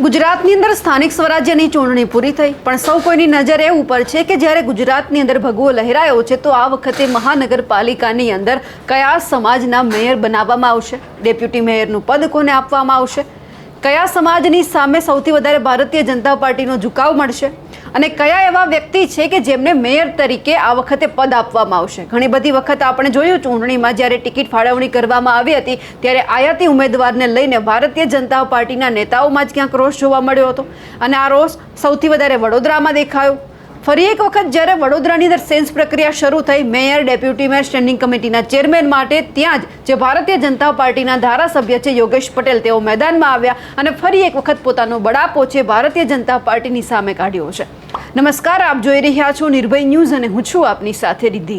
ગુજરાતની અંદર સ્થાનિક સ્વરાજ્યની ચૂંટણી પૂરી થઈ, પણ સૌ કોઈની નજર એ ઉપર છે કે જ્યારે ગુજરાતની અંદર ભગવો લહેરાયો છે, તો આ વખતે મહાનગરપાલિકાની અંદર કયા સમાજના મેયર બનાવવામાં આવશે, ડેપ્યુટી મેયરનું પદ કોને આપવામાં આવશે, કયા સમાજની સામે સૌથી વધારે ભારતીય જનતા પાર્ટીનો ઝુકાવ મળશે અને કયા એવા વ્યક્તિ છે કે જેમને મેયર તરીકે આ વખતે પદ આપવામાં આવશે. ઘણી બધી વખત આપણે જોયું ચૂંટણીમાં જ્યારે ટિકિટ ફાળવણી કરવામાં આવી હતી ત્યારે આયાતી ઉમેદવારને લઈને ભારતીય જનતા પાર્ટીના નેતાઓમાં જ ક્યાંક રોષ જોવા મળ્યો હતો અને આ રોષ સૌથી વધારે વડોદરામાં દેખાયો. ફરી એક વખત જ્યારે વડોદરાની અંદર સેન્સ પ્રક્રિયા શરૂ થઈ, મેયર, ડેપ્યુટી મેયર, સ્ટેન્ડિંગ કમિટીના ચેરમેન માટે ત્યાં જ જે ભારતીય જનતા પાર્ટીના ધારાસભ્ય છે યોગેશ પટેલ, તેઓ મેદાનમાં આવ્યા અને ફરી એક વખત પોતાનો બળાપો છે ભારતીય જનતા પાર્ટીની સામે કાઢ્યો છે. નમસ્કાર, આપ જોઈ રહ્યા છો નિર્ભય ન્યૂઝ અને હું છું આપની સાથે રિદ્ધિ.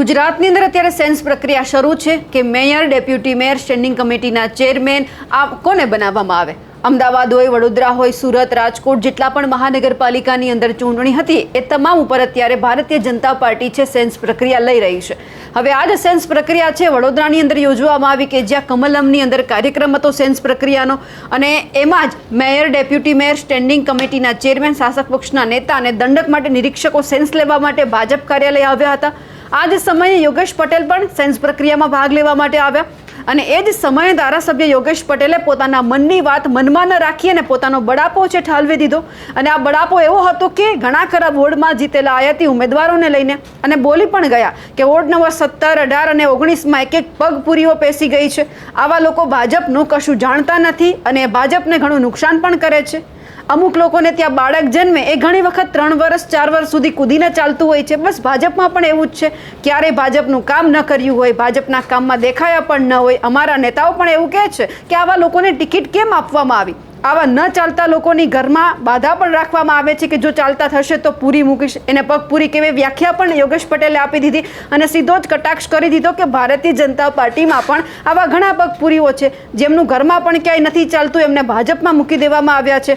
ગુજરાતની અંદર અત્યારે સેન્સ પ્રક્રિયા શરૂ છે કે મેયર, ડેપ્યુટી મેયર, સ્ટેન્ડિંગ કમિટીના ચેરમેન આ કોને બનાવવામાં આવે. અમદાવાદ હોય, વડોદરા હોય, સુરત, રાજકોટ, જેટલા પણ મહાનગરપાલિકાની અંદર ચૂંટણી હતી એ તમામ ઉપર અત્યારે ભારતીય જનતા પાર્ટી છે સેન્સ પ્રક્રિયા લઈ રહી છે. હવે આ જ સેન્સ પ્રક્રિયા છે વડોદરાની અંદર યોજવામાં આવી કે જ્યાં કમલમની અંદર કાર્યક્રમ હતો સેન્સ પ્રક્રિયાનો અને એમાં જ મેયર, ડેપ્યુટી મેયર, સ્ટેન્ડિંગ કમિટીના ચેરમેન, શાસક પક્ષના નેતા અને દંડક માટે નિરીક્ષકો સેન્સ લેવા માટે ભાજપ કાર્યાલય આવ્યા હતા. આ જ સમયે યોગેશ પટેલ પણ સેન્સ પ્રક્રિયામાં ભાગ લેવા માટે આવ્યા અને એ જ સમયે ધારાસભ્ય યોગેશ પટેલે પોતાના મનની વાત મનમાં ન રાખી અને પોતાનો બળાપો છે ઠાલવી દીધો અને આ બળાપો એવો હતો કે ઘણા ખરા વોર્ડમાં જીતેલા આયાતી ઉમેદવારોને લઈને અને બોલી પણ ગયા કે વોર્ડ નંબર 17, 18 અને 19માં એક પગપૂરીઓ પેસી ગઈ છે. આવા લોકો ભાજપનું કશું જાણતા નથી અને ભાજપને ઘણું નુકસાન પણ કરે છે. અમુક લોકોને ત્યાં બાળક જન્મે એ ઘણી વખત 3 વર્ષ 4 વર્ષ સુધી કૂદીને ચાલતું હોય છે. બસ ભાજપમાં પણ એવું જ છે, ક્યારેય ભાજપનું કામ ન કર્યું હોય, ભાજપના કામમાં દેખાયા પણ ન હોય. અમારા નેતાઓ પણ એવું કહે છે કે આવા લોકોને ટિકિટ કેમ આપવામાં આવી. આવા ન ચાલતા લોકોની ઘરમાં બાધા પણ રાખવામાં આવે છે કે જો ચાલતા થશે તો પૂરી મૂકીશ. એને પગ પૂરી કેવી વ્યાખ્યા પણ યોગેશ પટેલે આપી દીધી અને સીધો જ કટાક્ષ કરી દીધો કે ભારતીય જનતા પાર્ટીમાં પણ આવા ઘણા પગપૂરીઓ છે જેમનું ઘરમાં પણ ક્યાંય નથી ચાલતું, એમને ભાજપમાં મૂકી દેવામાં આવ્યા છે.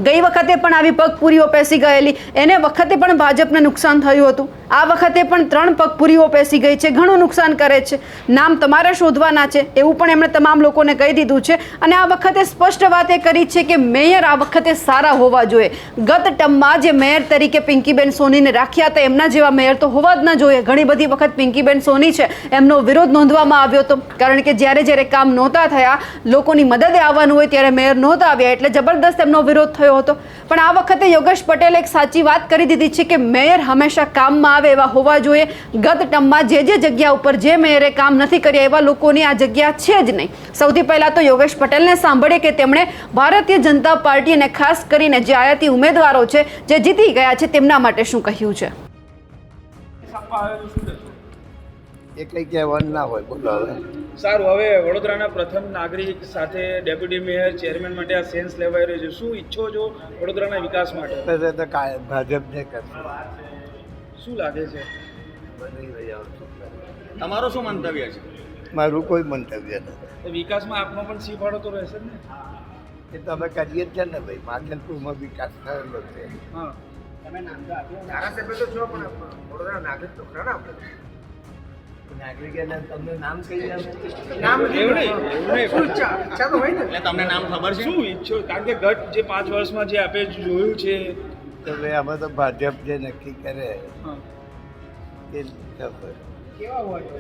ગઈ વખતે પણ આવી પગપૂરીઓ પેસી ગયેલી, એને વખતે પણ ભાજપને નુકસાન થયું હતું. આ વખતે પણ 3 પગપૂરીઓ પેસી ગઈ છે, ઘણું નુકસાન કરે છે. નામ તમારે શોધવાના છે એવું પણ એમણે તમામ લોકોને કહી દીધું છે અને આ વખતે સ્પષ્ટ વાત એ કરી છે કે મેયર આ વખતે સારા હોવા જોઈએ. ગત ટર્મમાં જે મેયર તરીકે પિંકીબેન સોનીને રાખ્યા હતા એમના જેવા મેયર તો હોવા જ ન જોઈએ. ઘણી બધી વખત પિંકીબેન સોની છે એમનો વિરોધ નોંધવામાં આવ્યો હતો કારણ કે જ્યારે કામ નહોતા થયા, લોકોની મદદે આવવાનું હોય ત્યારે મેયર નહોતા આવ્યા એટલે જબરદસ્ત એમનો વિરોધ થયો હતો. પણ આ વખતે યોગેશ પટેલે એક સાચી વાત કરી દીધી છે કે મેયર હંમેશા કામમાં આવે એવા હોવા જોઈએ. ગત ટર્મમાં જે જગ્યા ઉપર જે મેયરે કામ નથી કર્યા એવા લોકોની આ જગ્યા છે જ નહીં. સૌથી પહેલાં તો યોગેશ પટેલને સાંભળીએ કે તેમણે ભારતીય જનતા પાર્ટી અને ખાસ કરીને જે આયાતી ઉમેદવારો છે જે જીતી ગયા છે તેમના માટે શું કહ્યું છે. એ કંઈ કહેવાનું ના હોય. બોલો હવે. સારું, હવે વડોદરાના પ્રથમ નાગરિક સાથે ડેપ્યુટી મેયર, ચેરમેન માટે આ સેન્સ લેવાઈ રહ્યો છે. શું ઈચ્છો છો વડોદરાના વિકાસ માટે? તો ભાજપને કરશે. શું લાગે છે? તમારો શું મંતવ્ય છે? મારું કોઈ મંતવ્ય નથી. વિકાસમાં આપનો પણ સી ફાળો તો રહેશે ને? એ તો અમે કરીએ જ છે ને ભાઈ. માધલપુરમાં વિકાસ થયેલો છે. હા, ધારાસભ્ય તો છો પણ વડોદરા નાગરિક તો ખરા આપણે. નાગરિક એટલે તમને નામ કહી નામ એવું નહીં. ઈચ્છા તો હોય ને. એટલે તમને નામ ખબર છે? શું ઈચ્છો? કારણ કે ગત જે 5 વર્ષમાં જે આપે જોયું છે તો ભાઈ અમે તો ભાજપ જે નક્કી કરે હા, એ ખબર. કેવા હોય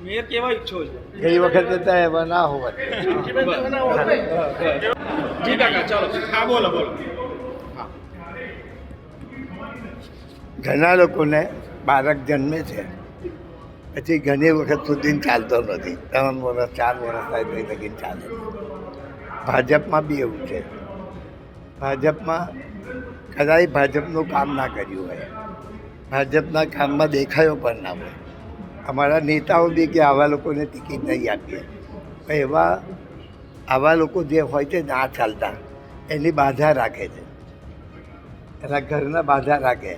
મેયર કેવા ઈચ્છો છો? ગઈ વખતે તો એવા ના હોવા. જી કાકા, ચાલો. હા, બોલો. ઘણા લોકોને બાળક જન્મે છે પછી ઘણી વખત સુધી ચાલતો નથી. 3 વર્ષ 4 વર્ષ થાય તો લગીન ચાલે. ભાજપમાં બી એવું છે. ભાજપમાં કદાચ ભાજપનું કામ ના કર્યું હોય, ભાજપના કામમાં દેખાયો પણ ના હોય. અમારા નેતાઓ બી કે આવા લોકોને ટિકિટ નહીં આપીએ. પણ આવા લોકો જે હોય છે ના ચાલતા એની બાધા રાખે છે, એના ઘરના બાધા રાખે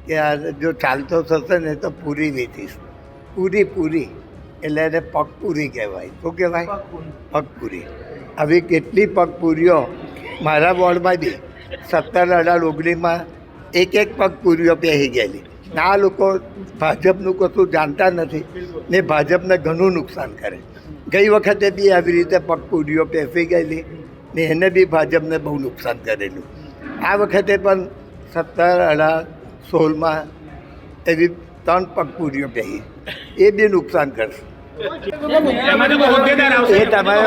કે આ જો ચાલતો થશે ને તો પૂરી વેચીશ. પૂરી એટલે એને પગપૂરી કહેવાય. શું કહેવાય? પગપૂરી. આવી કેટલી પગપૂરીઓ મારા વોર્ડમાં બી 17, 18, 19માં એક પગપૂરીઓ પહેરી ગયેલી. આ લોકો ભાજપનું કશું જાણતા નથી ને ભાજપને ઘણું નુકસાન કરે. ગઈ વખતે બી આવી રીતે પગપુરીઓ પેસી ગયેલી ને એને બી ભાજપને બહુ નુકસાન કરેલું. આ વખતે પણ 17-18-16માં એવી 3 પગપુરીઓ પેસી, એ બી નુકસાન કરશે. એમાં તો હોદ્દેદાર આવશે. એ તમારે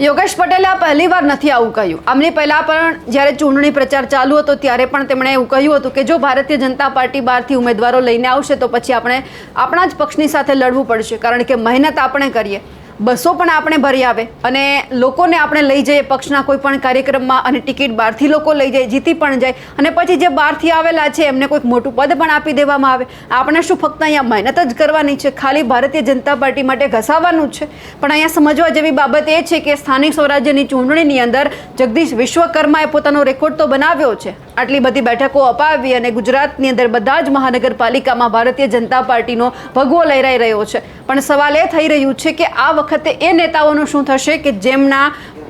યોગેશ પટેલે આ પહેલીવાર નથી આવું કહ્યું. આમની પહેલાં પણ જ્યારે ચૂંટણી પ્રચાર ચાલુ હતો ત્યારે પણ તેમણે એવું કહ્યું હતું કે જો ભારતીય જનતા પાર્ટી બહારથી ઉમેદવારો લઈને આવશે તો પછી આપણે આપણા જ પક્ષની સાથે લડવું પડશે, કારણ કે મહેનત આપણે કરીએ, બસો પણ આપણે ભરી આવે અને લોકોને આપણે લઈ જઈએ પક્ષના કોઈ પણ કાર્યક્રમમાં અને ટિકિટ બહારથી લોકો લઈ જાય, જીતી પણ જાય અને પછી જે બહારથી આવેલા છે એમને કોઈક મોટું પદ પણ આપી દેવામાં આવે. આપણે શું ફક્ત અહીંયા મહેનત જ કરવાની છે, ખાલી ભારતીય જનતા પાર્ટી માટે ઘસાવાનું જ છે? પણ અહીંયા સમજવા જેવી બાબત એ છે કે સ્થાનિક સ્વરાજ્યની ચૂંટણીની અંદર જગદીશ વિશ્વકર્માએ પોતાનો રેકોર્ડ તો બનાવ્યો છે. આટલી બધી બેઠકો અપાવી અને ગુજરાતની અંદર બધા જ મહાનગરપાલિકામાં ભારતીય જનતા પાર્ટીનો ભગવો લહેરાઈ રહ્યો છે. પણ સવાલ એ થઈ રહ્યું છે કે આ વખતે એ નેતાઓનું શું થશે કે જેમના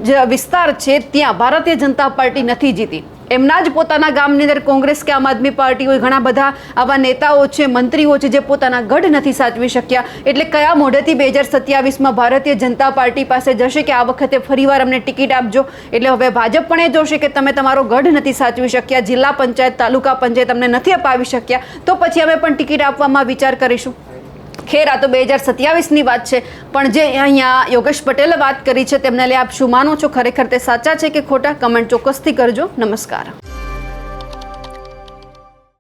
જે વિસ્તાર છે ત્યાં ભારતીય જનતા પાર્ટી નથી જીતી, એમના જ પોતાના ગામની અંદર કોંગ્રેસ કે આમ આદમી પાર્ટી હોય, ઘણા બધા આવા નેતાઓ છે, મંત્રીઓ છે જે પોતાના ગઢ નથી સાચવી શક્યા. એટલે કયા મોઢેથી 2027માં ભારતીય જનતા પાર્ટી પાસે જશે કે આ વખતે ફરીવાર અમને ટિકિટ આપજો? એટલે હવે ભાજપ પણ એ જોશે કે તમે તમારો ગઢ નથી સાચવી શક્યા, જિલ્લા પંચાયત, તાલુકા પંચાયત અમને નથી અપાવી શક્યા, તો પછી અમે પણ ટિકિટ આપવામાં વિચાર કરીશું. ખેર, આ તો 2027ની વાત છે, પણ જે અહીંયા યોગેશ પટેલે વાત કરી છે તેમને લઈ આપ શું માનો છો? ખરેખર તે સાચા છે કે ખોટા? કમેન્ટ ચોક્કસથી કરજો. નમસ્કાર.